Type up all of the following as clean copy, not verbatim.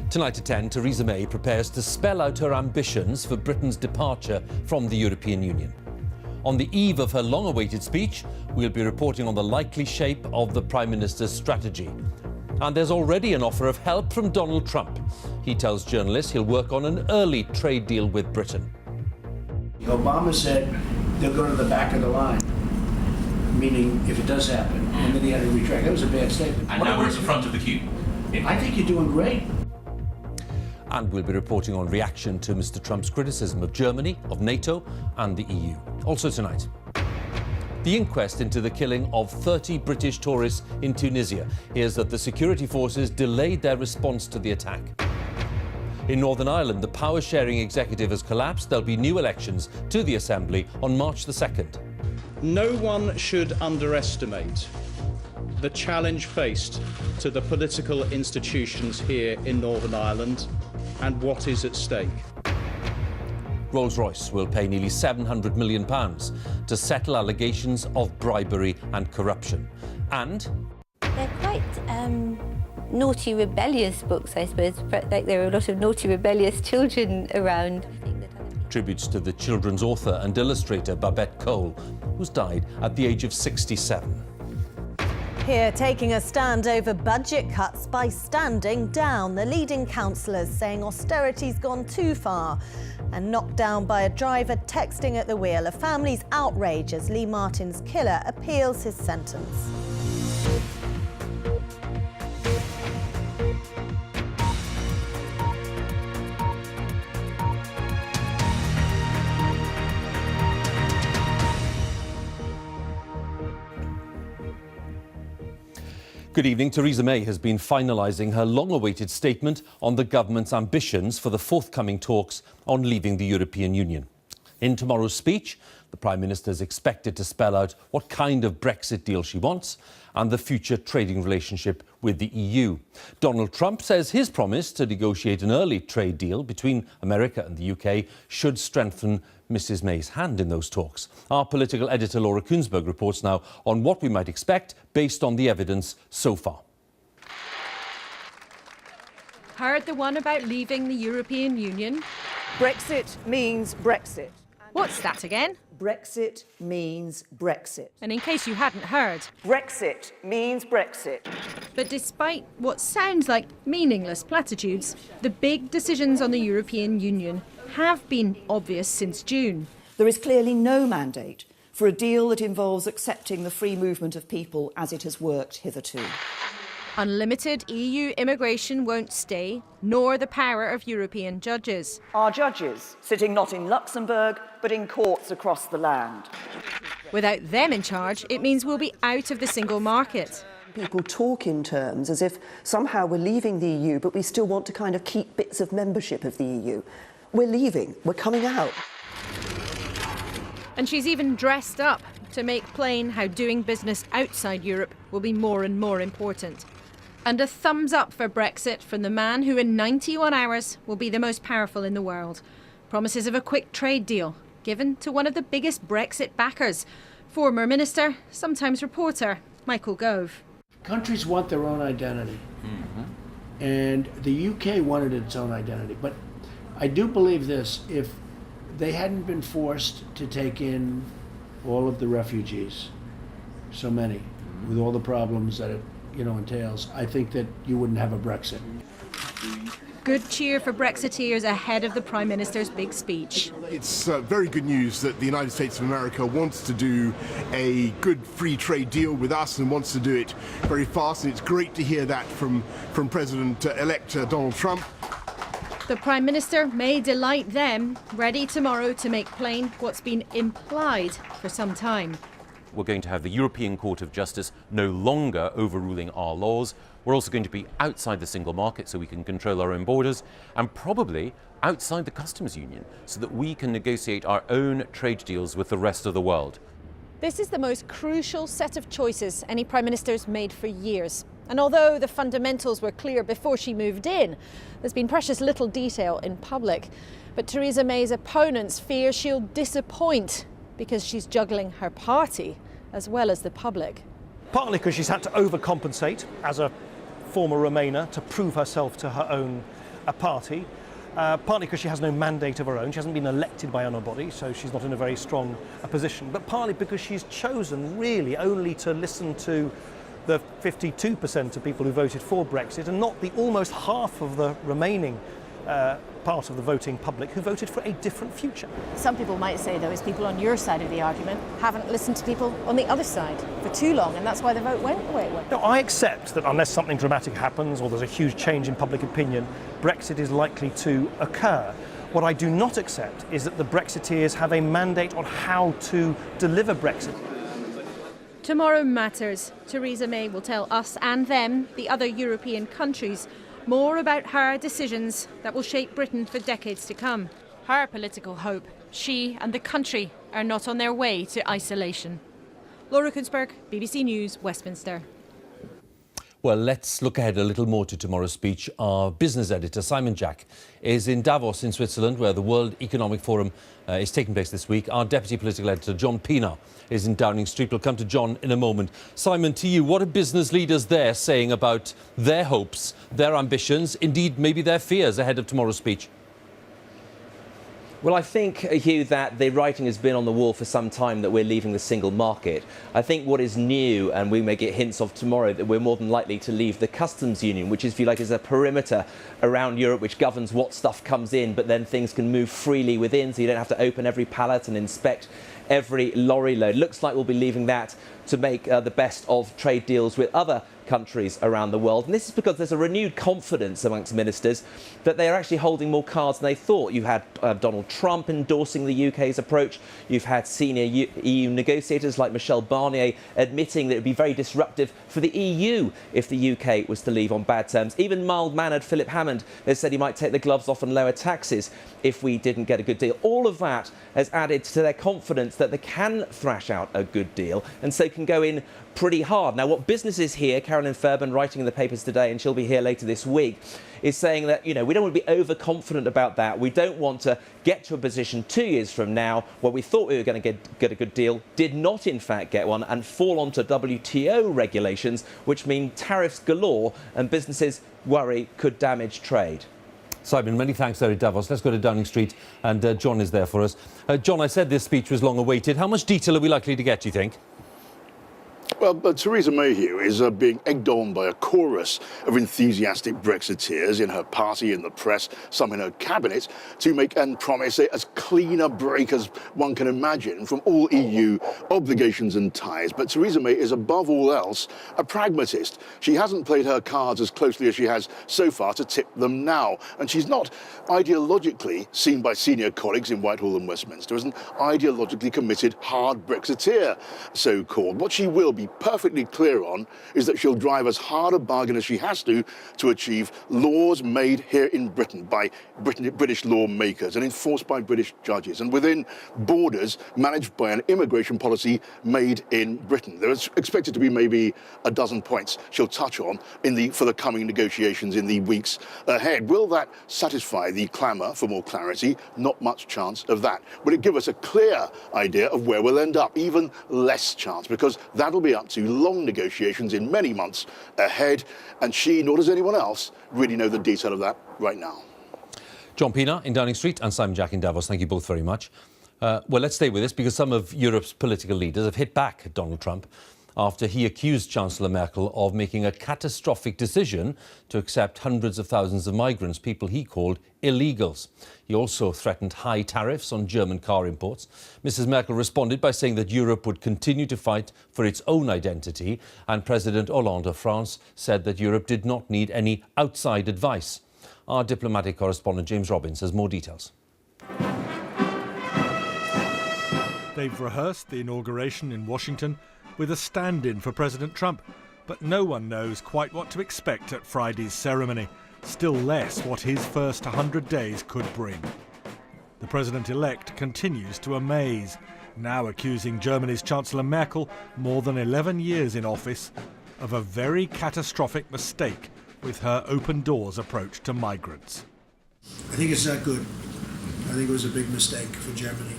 Tonight at 10, Theresa May prepares to spell out her ambitions for Britain's departure from the European Union. On the eve of her long-awaited speech, we'll be reporting on the likely shape of the Prime Minister's strategy. And there's already an offer of help from Donald Trump. He tells journalists he'll work on an early trade deal with Britain. Obama said they'll go to the back of the line, meaning if it does happen, and then he had to retract. That was a bad statement. And now we're at the front of the queue. I think you're doing great. And we'll be reporting on reaction to Mr. Trump's criticism of Germany, of NATO and the EU. Also tonight, the inquest into the killing of 30 British tourists in Tunisia hears that the security forces delayed their response to the attack. In Northern Ireland, the power-sharing executive has collapsed. There'll be new elections to the Assembly on March the 2nd. No one should underestimate the challenge faced to the political institutions here in Northern Ireland and what is at stake. Rolls-Royce will pay nearly £700 million to settle allegations of bribery and corruption. And they're quite naughty, rebellious books, I suppose. Like there are a lot of naughty, rebellious children around. Tributes to the children's author and illustrator Babette Cole, who's died at the age of 67. Here, taking a stand over budget cuts by standing down. The leading councillors saying austerity's gone too far and knocked down by a driver texting at the wheel. A family's outrage as Lee Martin's killer appeals his sentence. Good evening. Theresa May has been finalising her long-awaited statement on the government's ambitions for the forthcoming talks on leaving the European Union. In tomorrow's speech, the Prime Minister is expected to spell out what kind of Brexit deal she wants and the future trading relationship with the EU. Donald Trump says his promise to negotiate an early trade deal between America and the UK should strengthen Mrs May's hand in those talks. Our political editor Laura Kuenssberg reports now on what we might expect based on the evidence so far. Heard the one about leaving the European Union? Brexit means Brexit. What's that again? Brexit means Brexit. And in case you hadn't heard, Brexit means Brexit. but despite what sounds like meaningless platitudes, the big decisions on the European Union have been obvious since June. There is clearly no mandate for a deal that involves accepting the free movement of people as it has worked hitherto. Unlimited EU immigration won't stay, nor the power of European judges. Our judges, sitting not in Luxembourg, but in courts across the land. Without them in charge, it means we'll be out of the single market. People talk in terms as if somehow we're leaving the EU, but we still want to kind of keep bits of membership of the EU. We're leaving, we're coming out. And she's even dressed up to make plain how doing business outside Europe will be more and more important. And a thumbs up for Brexit from the man who in 91 hours will be the most powerful in the world. Promises of a quick trade deal given to one of the biggest Brexit backers, former minister, sometimes reporter, Michael Gove. Countries want their own identity. And the UK wanted its own identity. But I do believe this, if they hadn't been forced to take in all of the refugees, so many, with all the problems that it entails, I think that you wouldn't have a Brexit. Good cheer for Brexiteers ahead of the Prime Minister's big speech. It's very good news that the United States of America wants to do a good free trade deal with us and wants to do it very fast, and it's great to hear that from President-elect Donald Trump. The Prime Minister may delight them, ready tomorrow to make plain what's been implied for some time. We're going to have the European Court of Justice no longer overruling our laws. We're also going to be outside the single market so we can control our own borders, and probably outside the customs union so that we can negotiate our own trade deals with the rest of the world. This is the most crucial set of choices any Prime Minister's made for years. And although the fundamentals were clear before she moved in, there's been precious little detail in public. But Theresa May's opponents fear she'll disappoint because she's juggling her party as well as the public. Partly because she's had to overcompensate as a former Remainer to prove herself to her own a party, partly because she has no mandate of her own. She hasn't been elected by anybody, so she's not in a very strong position, but partly because she's chosen really only to listen to the 52% of people who voted for Brexit and not the almost half of the remaining part of the voting public who voted for a different future. Some people might say, though, is people on your side of the argument haven't listened to people on the other side for too long, and that's why the vote went the way it went. No, I accept that unless something dramatic happens or there's a huge change in public opinion, Brexit is likely to occur. What I do not accept is that the Brexiteers have a mandate on how to deliver Brexit. Tomorrow matters. Theresa May will tell us and them, the other European countries, more about her decisions that will shape Britain for decades to come. Her political hope, she and the country are not on their way to isolation. Laura Kunzberg, BBC News, Westminster. Well, let's look ahead a little more to tomorrow's speech. Our business editor, Simon Jack, is in Davos in Switzerland, where the World Economic Forum is taking place this week. Our deputy political editor, John Pienaar, is in Downing Street. We'll come to John in a moment. Simon, to you, what are business leaders there saying about their hopes, their ambitions, indeed maybe their fears ahead of tomorrow's speech? Well, I think, Hugh, that the writing has been on the wall for some time that we're leaving the single market. I think what is new, and we may get hints of tomorrow, that we're more than likely to leave the customs union, which is, if you like, is a perimeter around Europe which governs what stuff comes in, but then things can move freely within, so you don't have to open every pallet and inspect every lorry load. Looks like we'll be leaving that to make the best of trade deals with other countries around the world. And this is because there's a renewed confidence amongst ministers that they are actually holding more cards than they thought. You had Donald Trump endorsing the UK's approach. You've had senior EU negotiators like Michel Barnier admitting that it would be very disruptive for the EU if the UK was to leave on bad terms. Even mild-mannered Philip Hammond has said he might take the gloves off and lower taxes if we didn't get a good deal. All of that has added to their confidence that they can thrash out a good deal and so can go in pretty hard. Now, what businesses here, Carolyn Fairbairn writing in the papers today, and she'll be here later this week, is saying that, we don't want to be overconfident about that. We don't want to get to a position 2 years from now where we thought we were going to get a good deal, did not in fact get one, and fall onto WTO regulations, which mean tariffs galore, and businesses worry could damage trade. Simon, many thanks there at Davos. Let's go to Downing Street, and John is there for us. John, I said this speech was long awaited. How much detail are we likely to get, do you think? Well, Theresa May here is being egged on by a chorus of enthusiastic Brexiteers in her party, in the press, some in her cabinet, to make and promise as clean a break as one can imagine from all EU obligations and ties. But Theresa May is above all else a pragmatist. She hasn't played her cards as closely as she has so far to tip them now. And she's not ideologically seen by senior colleagues in Whitehall and Westminster as an ideologically committed hard Brexiteer, so-called. What she will be perfectly clear on is that she'll drive as hard a bargain as she has to achieve laws made here in Britain by British lawmakers and enforced by British judges and within borders managed by an immigration policy made in Britain. There is expected to be maybe a dozen points she'll touch on for the coming negotiations in the weeks ahead. Will that satisfy the clamour for more clarity? Not much chance of that. Will it give us a clear idea of where we'll end up? Even less chance, because that'll be up to long negotiations in many months ahead, and she, nor does anyone else, really know the detail of that right now. John Pienaar in Downing Street and Simon Jack in Davos, thank you both very much. Well, let's stay with this because some of Europe's political leaders have hit back at Donald Trump after he accused Chancellor Merkel of making a catastrophic decision to accept hundreds of thousands of migrants, people he called illegals. He also threatened high tariffs on German car imports. Mrs. Merkel responded by saying that Europe would continue to fight for its own identity, and President Hollande of France said that Europe did not need any outside advice. Our diplomatic correspondent James Robbins has more details. They've rehearsed the inauguration in Washington with a stand-in for President Trump, but no one knows quite what to expect at Friday's ceremony, still less what his first 100 days could bring. The president-elect continues to amaze, now accusing Germany's Chancellor Merkel, more than 11 years in office, of a very catastrophic mistake with her open doors approach to migrants. I think it's not good. I think it was a big mistake for Germany.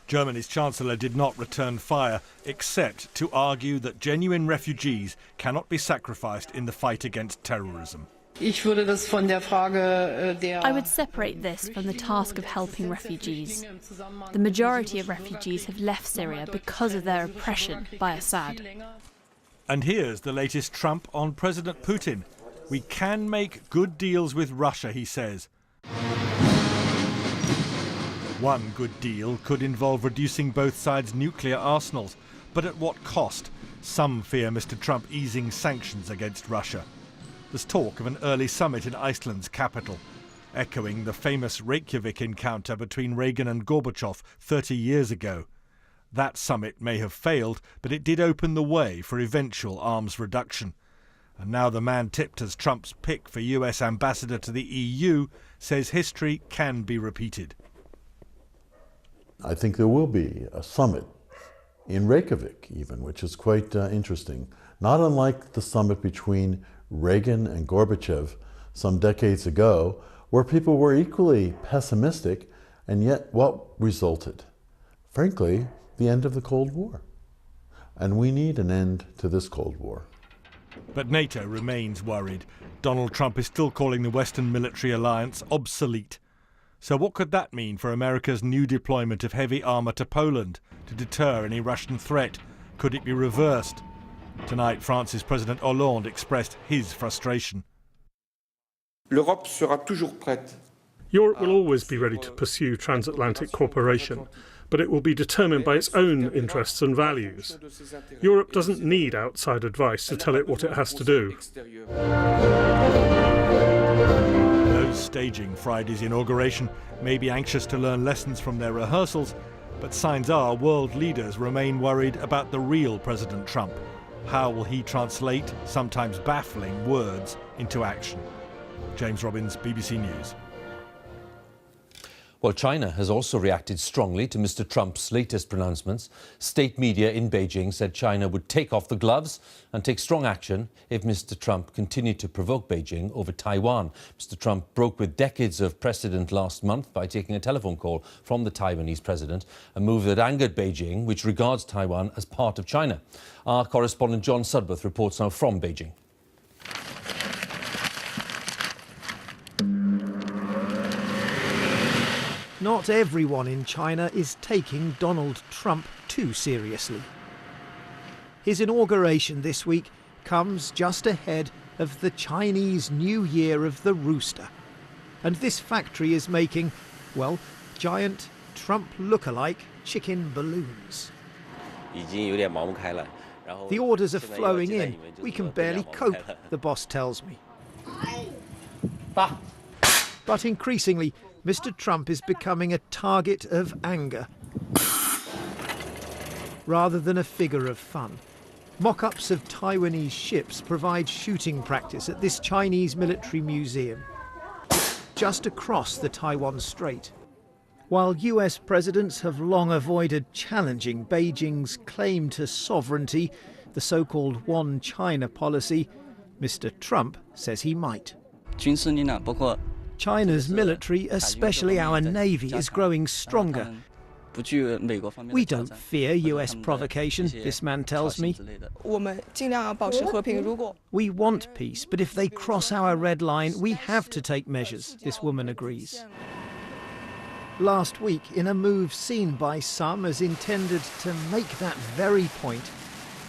Germany's Chancellor did not return fire, except to argue that genuine refugees cannot be sacrificed in the fight against terrorism. I would separate this from the task of helping refugees. The majority of refugees have left Syria because of their oppression by Assad. And here's the latest Trump on President Putin. We can make good deals with Russia, he says. One good deal could involve reducing both sides' nuclear arsenals, but at what cost? Some fear Mr. Trump easing sanctions against Russia. There's talk of an early summit in Iceland's capital, echoing the famous Reykjavik encounter between Reagan and Gorbachev 30 years ago. That summit may have failed, but it did open the way for eventual arms reduction. And now the man tipped as Trump's pick for US ambassador to the EU says history can be repeated. I think there will be a summit in Reykjavik even, which is quite interesting. Not unlike the summit between Reagan and Gorbachev some decades ago, where people were equally pessimistic, and yet what resulted? Frankly, the end of the Cold War. And we need an end to this Cold War. But NATO remains worried. Donald Trump is still calling the Western military alliance obsolete. So what could that mean for America's new deployment of heavy armour to Poland to deter any Russian threat? Could it be reversed? Tonight, France's President Hollande expressed his frustration. Europe will always be ready to pursue transatlantic cooperation, but it will be determined by its own interests and values. Europe doesn't need outside advice to tell it what it has to do. Those staging Friday's inauguration may be anxious to learn lessons from their rehearsals, but signs are world leaders remain worried about the real President Trump. How will he translate sometimes baffling words into action? James Robbins, BBC News. Well, China has also reacted strongly to Mr. Trump's latest pronouncements. State media in Beijing said China would take off the gloves and take strong action if Mr. Trump continued to provoke Beijing over Taiwan. Mr. Trump broke with decades of precedent last month by taking a telephone call from the Taiwanese president, a move that angered Beijing, which regards Taiwan as part of China. Our correspondent John Sudworth reports now from Beijing. Not everyone in China is taking Donald Trump too seriously. His inauguration this week comes just ahead of the Chinese New Year of the Rooster. And this factory is making, well, giant Trump look-alike chicken balloons. The orders are flowing in. We can barely cope, the boss tells me. But increasingly, Mr. Trump is becoming a target of anger rather than a figure of fun. Mock-ups of Taiwanese ships provide shooting practice at this Chinese military museum just across the Taiwan Strait. While US presidents have long avoided challenging Beijing's claim to sovereignty, the so-called One China policy, Mr. Trump says he might. China's military, especially our Navy, is growing stronger. We don't fear US provocation, this man tells me. We want peace, but if they cross our red line, we have to take measures, this woman agrees. Last week, in a move seen by some as intended to make that very point,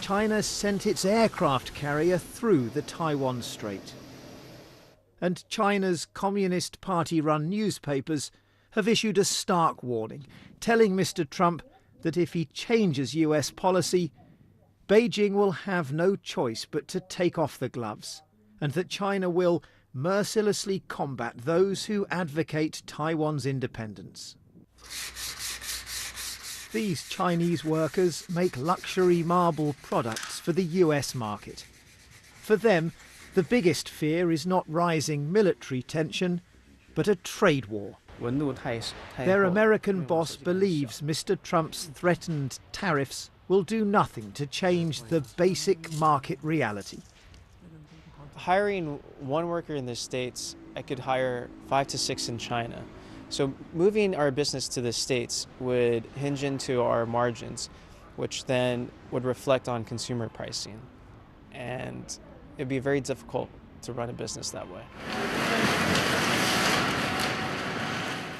China sent its aircraft carrier through the Taiwan Strait. And China's Communist Party-run newspapers have issued a stark warning, telling Mr. Trump that if he changes US policy, Beijing will have no choice but to take off the gloves, and that China will mercilessly combat those who advocate Taiwan's independence. These Chinese workers make luxury marble products for the US market. For them, the biggest fear is not rising military tension, but a trade war. Their American boss believes Mr. Trump's threatened tariffs will do nothing to change the basic market reality. Hiring one worker in the States, I could hire 5 to 6 in China. So moving our business to the States would hinge into our margins, which then would reflect on consumer pricing. And it'd be very difficult to run a business that way.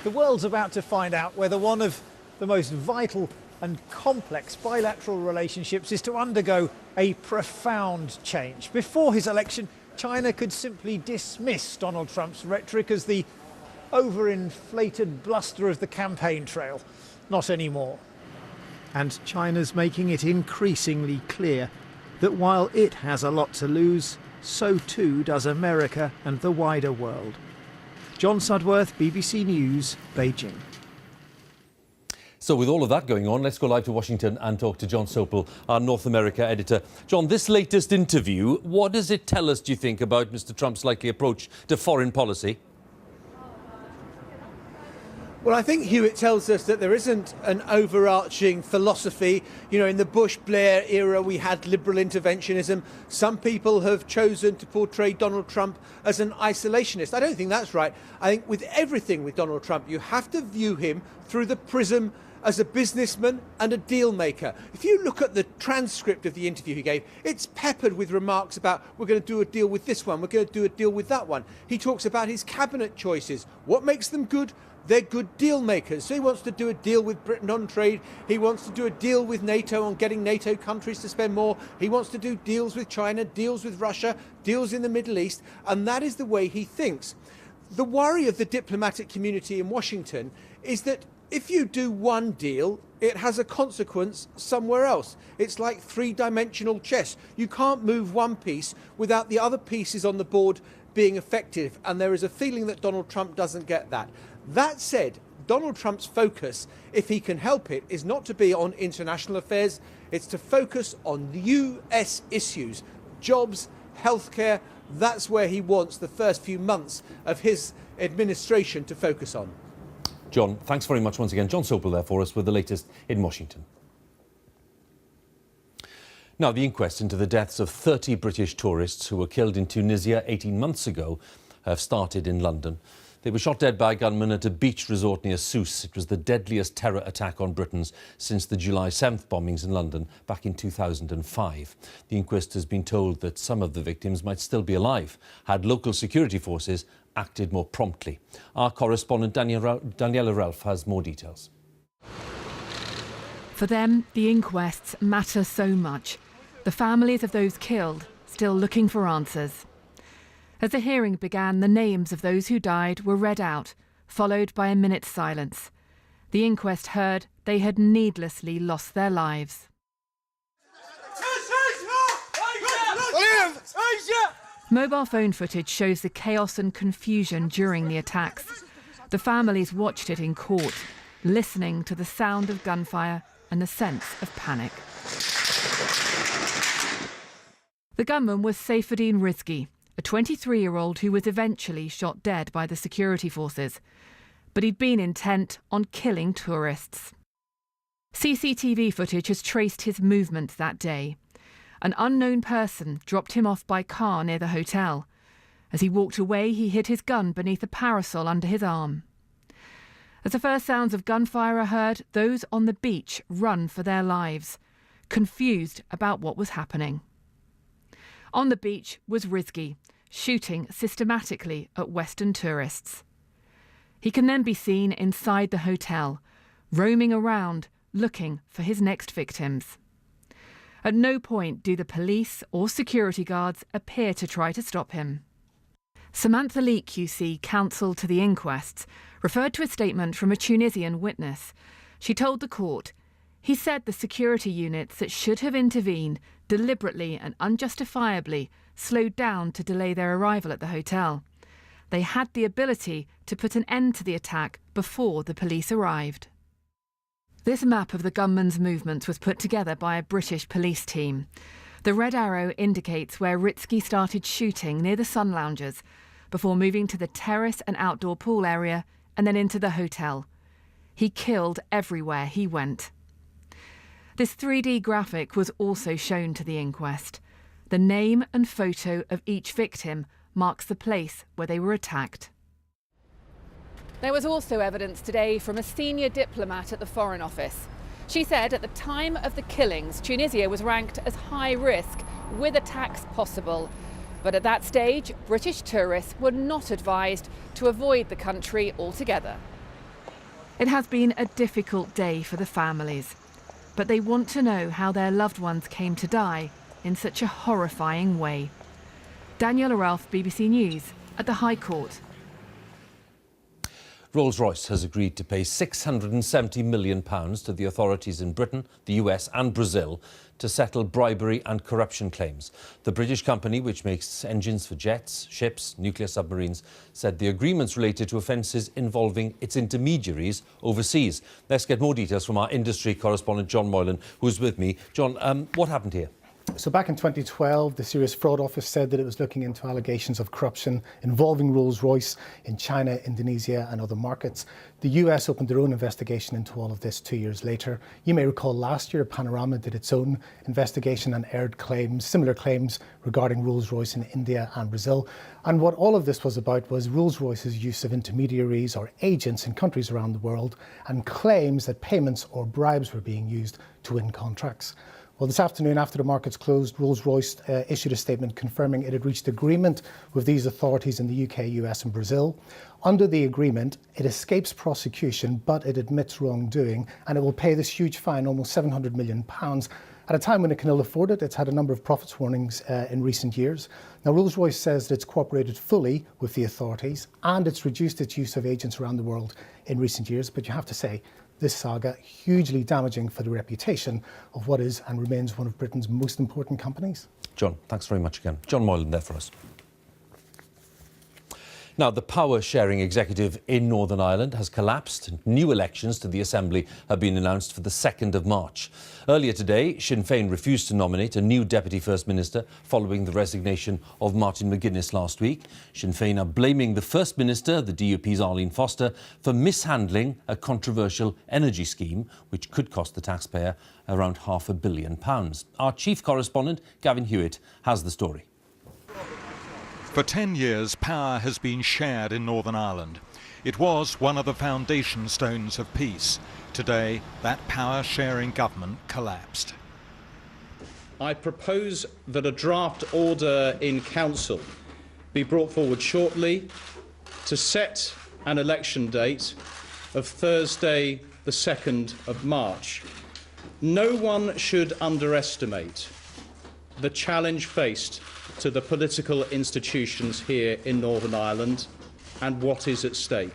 The world's about to find out whether one of the most vital and complex bilateral relationships is to undergo a profound change. Before his election, China could simply dismiss Donald Trump's rhetoric as the overinflated bluster of the campaign trail. Not anymore. And China's making it increasingly clear that while it has a lot to lose, so too does America and the wider world. John Sudworth, BBC News, Beijing. So with all of that going on, let's go live to Washington and talk to John Sopel, our North America editor. John, this latest interview, what does it tell us, do you think, about Mr. Trump's likely approach to foreign policy? Well, I think, Hugh, it tells us that there isn't an overarching philosophy. You know, in the Bush-Blair era, we had liberal interventionism. Some people have chosen to portray Donald Trump as an isolationist. I don't think that's right. I think with everything with Donald Trump, you have to view him through the prism as a businessman and a deal maker. If you look at the transcript of the interview he gave, it's peppered with remarks about, we're going to do a deal with this one, we're going to do a deal with that one. He talks about his cabinet choices. What makes them good? They're good deal makers. So he wants to do a deal with Britain on trade. He wants to do a deal with NATO on getting NATO countries to spend more. He wants to do deals with China, deals with Russia, deals in the Middle East. And that is the way he thinks. The worry of the diplomatic community in Washington is that if you do one deal, it has a consequence somewhere else. It's like three-dimensional chess. You can't move one piece without the other pieces on the board being effective. And there is a feeling that Donald Trump doesn't get that. That said, Donald Trump's focus, if he can help it, is not to be on international affairs. It's to focus on US issues, jobs, healthcare. That's where he wants the first few months of his administration to focus on. John, thanks very much once again. John Sopel there for us with the latest in Washington. Now, the inquest into the deaths of 30 British tourists who were killed in Tunisia 18 months ago have started in London. They were shot dead by a gunman at a beach resort near Sousse. It was the deadliest terror attack on Britons since the July 7th bombings in London back in 2005. The inquest has been told that some of the victims might still be alive had local security forces acted more promptly. Our correspondent Daniela Ralph has more details. For them, the inquests matter so much. The families of those killed still looking for answers. As the hearing began, the names of those who died were read out, followed by a minute's silence. The inquest heard they had needlessly lost their lives. Mobile phone footage shows the chaos and confusion during the attacks. The families watched it in court, listening to the sound of gunfire and the sense of panic. The gunman was Saifuddin Rizki, a 23-year-old who was eventually shot dead by the security forces. But he'd been intent on killing tourists. CCTV footage has traced his movements that day. An unknown person dropped him off by car near the hotel. As he walked away, he hid his gun beneath a parasol under his arm. As the first sounds of gunfire are heard, those on the beach run for their lives, confused about what was happening. On the beach was Rizki, shooting systematically at Western tourists. He can then be seen inside the hotel, roaming around, looking for his next victims. At no point do the police or security guards appear to try to stop him. Samantha Leak QC, counsel to the inquests, referred to a statement from a Tunisian witness. She told the court, he said the security units that should have intervened deliberately and unjustifiably slowed down to delay their arrival at the hotel. They had the ability to put an end to the attack before the police arrived. This map of the gunman's movements was put together by a British police team. The red arrow indicates where Rizki started shooting near the sun loungers before moving to the terrace and outdoor pool area and then into the hotel. He killed everywhere he went. This 3D graphic was also shown to the inquest. The name and photo of each victim marks the place where they were attacked. There was also evidence today from a senior diplomat at the Foreign Office. She said at the time of the killings, Tunisia was ranked as high risk, with attacks possible. But at that stage, British tourists were not advised to avoid the country altogether. It has been a difficult day for the families, but they want to know how their loved ones came to die in such a horrifying way. Daniela Ralph, BBC News, at the High Court. Rolls-Royce has agreed to pay £670 million to the authorities in Britain, the US and Brazil to settle bribery and corruption claims. The British company, which makes engines for jets, ships, nuclear submarines, said the agreements related to offences involving its intermediaries overseas. Let's get more details from our industry correspondent John Moylan, who's with me. John, what happened here? So back in 2012, the Serious Fraud Office said that it was looking into allegations of corruption involving Rolls-Royce in China, Indonesia and other markets. The US opened their own investigation into all of this 2 years later. You may recall last year Panorama did its own investigation and aired claims, similar claims regarding Rolls-Royce in India and Brazil. And what all of this was about was Rolls-Royce's use of intermediaries or agents in countries around the world and claims that payments or bribes were being used to win contracts. Well, this afternoon, after the markets closed, Rolls-Royce issued a statement confirming it had reached agreement with these authorities in the UK, US and Brazil. Under the agreement, it escapes prosecution, but it admits wrongdoing, and it will pay this huge fine, almost £700 million. At a time when it can ill afford it, it's had a number of profits warnings in recent years. Now, Rolls-Royce says that it's cooperated fully with the authorities and it's reduced its use of agents around the world in recent years. But you have to say, this saga hugely damaging for the reputation of what is and remains one of Britain's most important companies. John, thanks very much again. John Moylan there for us. Now, the power-sharing executive in Northern Ireland has collapsed. New elections to the Assembly have been announced for the 2nd of March. Earlier today, Sinn Féin refused to nominate a new Deputy First Minister following the resignation of Martin McGuinness last week. Sinn Féin are blaming the First Minister, the DUP's Arlene Foster, for mishandling a controversial energy scheme which could cost the taxpayer around £500 million. Our chief correspondent, Gavin Hewitt, has the story. For 10 years, power has been shared in Northern Ireland. It was one of the foundation stones of peace. Today, that power-sharing government collapsed. I propose that a draft order in Council be brought forward shortly to set an election date of Thursday, the 2nd of March. No one should underestimate the challenge faced to the political institutions here in Northern Ireland and what is at stake.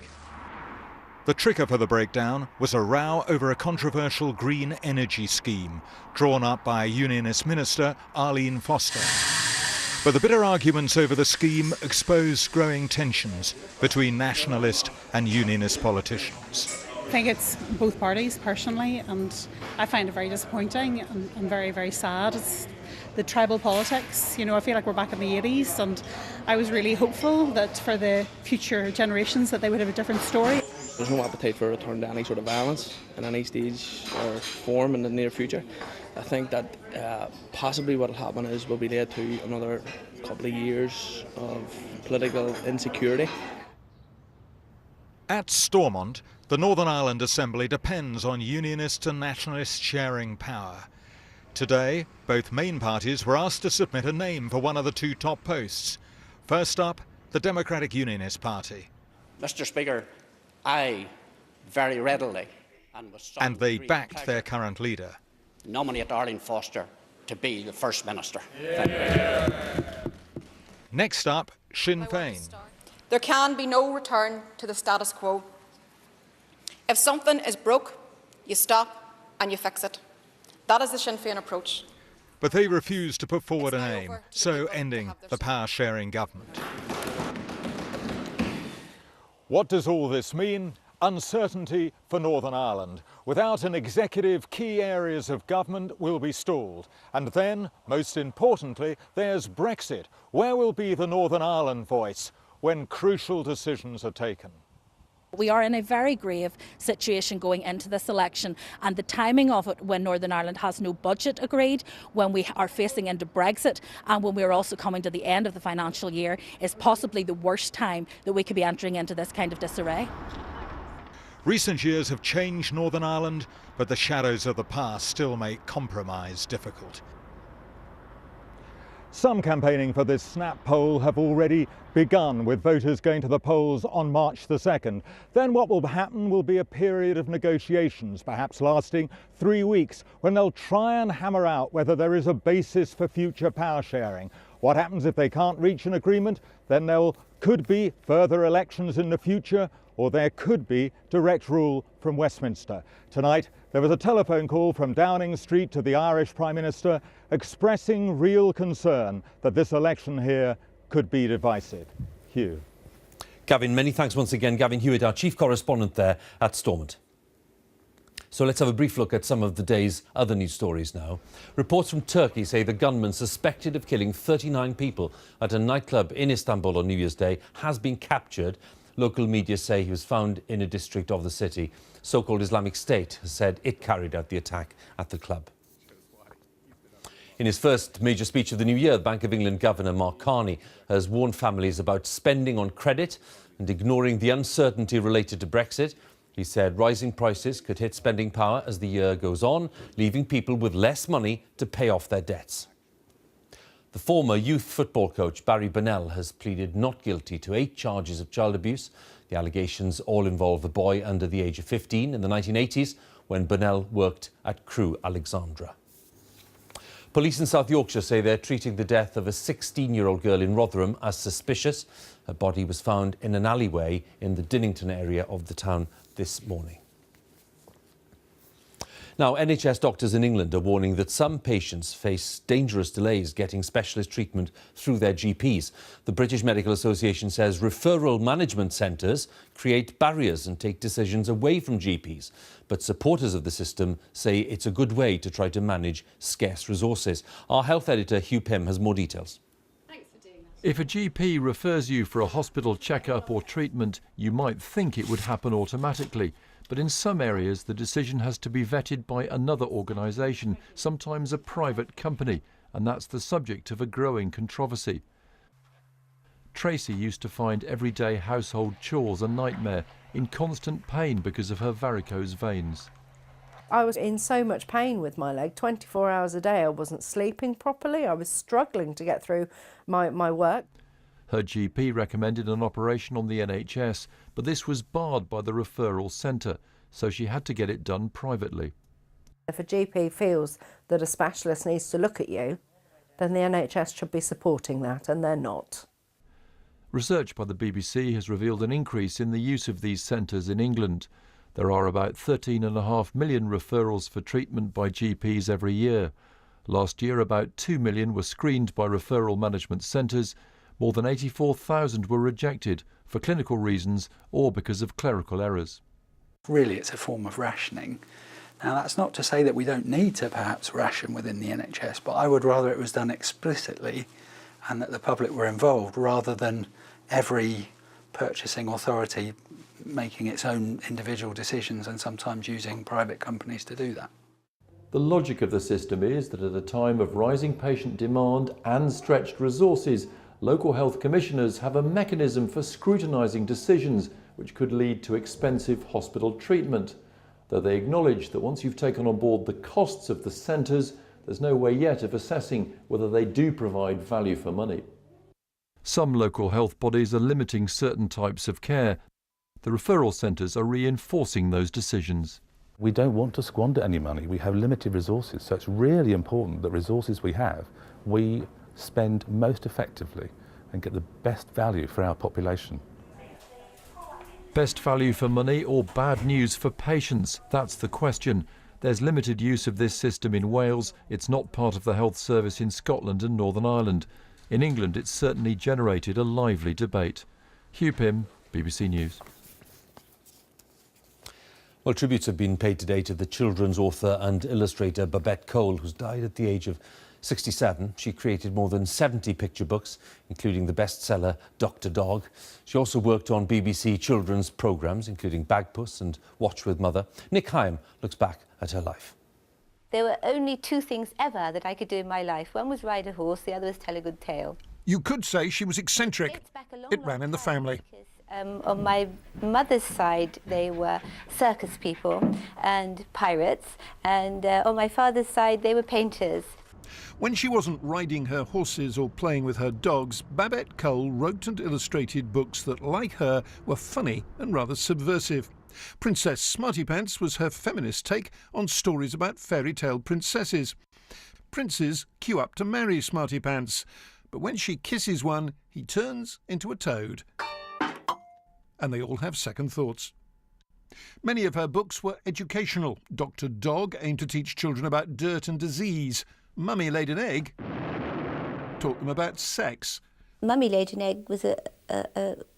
The trigger for the breakdown was a row over a controversial green energy scheme drawn up by Unionist Minister Arlene Foster. But the bitter arguments over the scheme exposed growing tensions between nationalist and unionist politicians. I think it's both parties personally, and I find it very disappointing and very, very sad. It's the tribal politics. You know, I feel like we're back in the 80s, and I was really hopeful that for the future generations that they would have a different story. There's no appetite for a return to any sort of violence in any stage or form in the near future. I think that possibly what will happen is we'll be led to another couple of years of political insecurity. At Stormont, the Northern Ireland Assembly depends on unionists and nationalists sharing power. Today, both main parties were asked to submit a name for one of the two top posts. First up, the Democratic Unionist Party. Mr. Speaker, I very readily and they backed their current leader. Nominate Arlene Foster to be the First Minister. Next up, Sinn Féin. There can be no return to the status quo. If something is broke, you stop and you fix it. That is the Sinn Féin approach. But they refused to put forward a name, so ending the power-sharing government. What does all this mean? Uncertainty for Northern Ireland. Without an executive, key areas of government will be stalled. And then, most importantly, there's Brexit. Where will be the Northern Ireland voice when crucial decisions are taken? We are in a very grave situation going into this election, and the timing of it, when Northern Ireland has no budget agreed, when we are facing into Brexit, and when we are also coming to the end of the financial year, is possibly the worst time that we could be entering into this kind of disarray. Recent years have changed Northern Ireland, but the shadows of the past still make compromise difficult. Some campaigning for this snap poll have already begun, with voters going to the polls on March the 2nd. Then what will happen will be a period of negotiations, perhaps lasting 3 weeks, when they'll try and hammer out whether there is a basis for future power sharing. What happens if they can't reach an agreement? Then there could be further elections in the future, or there could be direct rule from Westminster. Tonight, there was a telephone call from Downing Street to the Irish Prime Minister expressing real concern that this election here could be divisive. Hugh. Gavin, many thanks once again. Gavin Hewitt, our chief correspondent there at Stormont. So let's have a brief look at some of the day's other news stories now. Reports from Turkey say the gunman suspected of killing 39 people at a nightclub in Istanbul on New Year's Day has been captured. Local media say he was found in a district of the city. So-called Islamic State has said it carried out the attack at the club. In his first major speech of the new year, the Bank of England Governor Mark Carney has warned families about spending on credit and ignoring the uncertainty related to Brexit. He said rising prices could hit spending power as the year goes on, leaving people with less money to pay off their debts. The former youth football coach Barry Bennell has pleaded not guilty to 8 charges of child abuse. The allegations all involve the boy under the age of 15 in the 1980s when Bennell worked at Crewe Alexandra. Police in South Yorkshire say they're treating the death of a 16-year-old girl in Rotherham as suspicious. Her body was found in an alleyway in the Dinnington area of the town this morning. Now, NHS doctors in England are warning that some patients face dangerous delays getting specialist treatment through their GPs. The British Medical Association says referral management centres create barriers and take decisions away from GPs. But supporters of the system say it's a good way to try to manage scarce resources. Our health editor, Hugh Pym, has more details. If a GP refers you for a hospital checkup or treatment, you might think it would happen automatically. But in some areas, the decision has to be vetted by another organisation, sometimes a private company, and that's the subject of a growing controversy. Tracy used to find everyday household chores a nightmare, in constant pain because of her varicose veins. I was in so much pain with my leg, 24 hours a day. I wasn't sleeping properly. I was struggling to get through my work. Her GP recommended an operation on the NHS, but this was barred by the referral centre, so she had to get it done privately. If a GP feels that a specialist needs to look at you, then the NHS should be supporting that, and they're not. Research by the BBC has revealed an increase in the use of these centres in England. There are about 13.5 million referrals for treatment by GPs every year. Last year, about 2 million were screened by referral management centres. More than 84,000 were rejected for clinical reasons or because of clerical errors. Really, it's a form of rationing. Now, that's not to say that we don't need to perhaps ration within the NHS, but I would rather it was done explicitly and that the public were involved rather than every purchasing authority making its own individual decisions and sometimes using private companies to do that. The logic of the system is that at a time of rising patient demand and stretched resources, local health commissioners have a mechanism for scrutinising decisions which could lead to expensive hospital treatment. Though they acknowledge that once you've taken on board the costs of the centres, there's no way yet of assessing whether they do provide value for money. Some local health bodies are limiting certain types of care. The referral centres are reinforcing those decisions. We don't want to squander any money. We have limited resources, so it's really important that resources we have, we spend most effectively and get the best value for our population. Best value for money or bad news for patients? That's the question. There's limited use of this system in Wales. It's not part of the health service in Scotland and Northern Ireland. In England, it's certainly generated a lively debate. Hugh Pym, BBC News. Well, tributes have been paid today to the children's author and illustrator Babette Cole, who's died at the age of 67. She created more than 70 picture books, including the bestseller Dr. Dog. She also worked on BBC children's programmes, including Bagpuss and Watch with Mother. Nick Hyam looks back at her life. There were only 2 things ever that I could do in my life. One was ride a horse, the other was tell a good tale. You could say she was eccentric. It ran in the family. On my mother's side, they were circus people and pirates, and on my father's side, they were painters. When she wasn't riding her horses or playing with her dogs, Babette Cole wrote and illustrated books that, like her, were funny and rather subversive. Princess Smartypants was her feminist take on stories about fairy tale princesses. Princes queue up to marry Smartypants, but when she kisses one, he turns into a toad. And they all have second thoughts. Many of her books were educational. Dr. Dog aimed to teach children about dirt and disease. Mummy Laid an Egg taught them about sex. Mummy Laid an Egg was a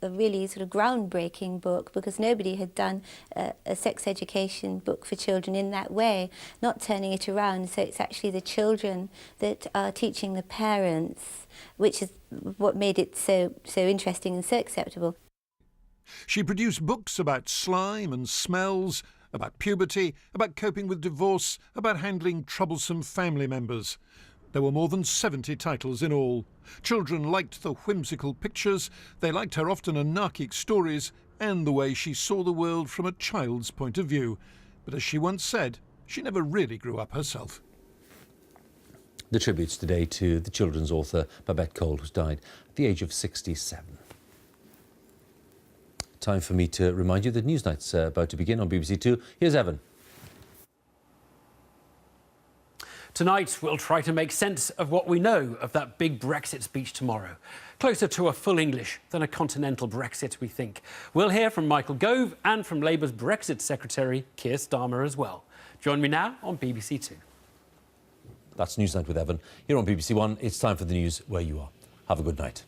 really sort of groundbreaking book because nobody had done a sex education book for children in that way, not turning it around. So it's actually the children that are teaching the parents, which is what made it so interesting and so acceptable. She produced books about slime and smells, about puberty, about coping with divorce, about handling troublesome family members. There were more than 70 titles in all. Children liked the whimsical pictures, they liked her often anarchic stories, and the way she saw the world from a child's point of view. But as she once said, she never really grew up herself. The tributes today to the children's author Babette Cole, who's died at the age of 67. Time for me to remind you that Newsnight's about to begin on BBC Two. Here's Evan. Tonight, we'll try to make sense of what we know of that big Brexit speech tomorrow. Closer to a full English than a continental Brexit, we think. We'll hear from Michael Gove and from Labour's Brexit Secretary, Keir Starmer, as well. Join me now on BBC Two. That's Newsnight with Evan. Here on BBC One, it's time for the news where you are. Have a good night.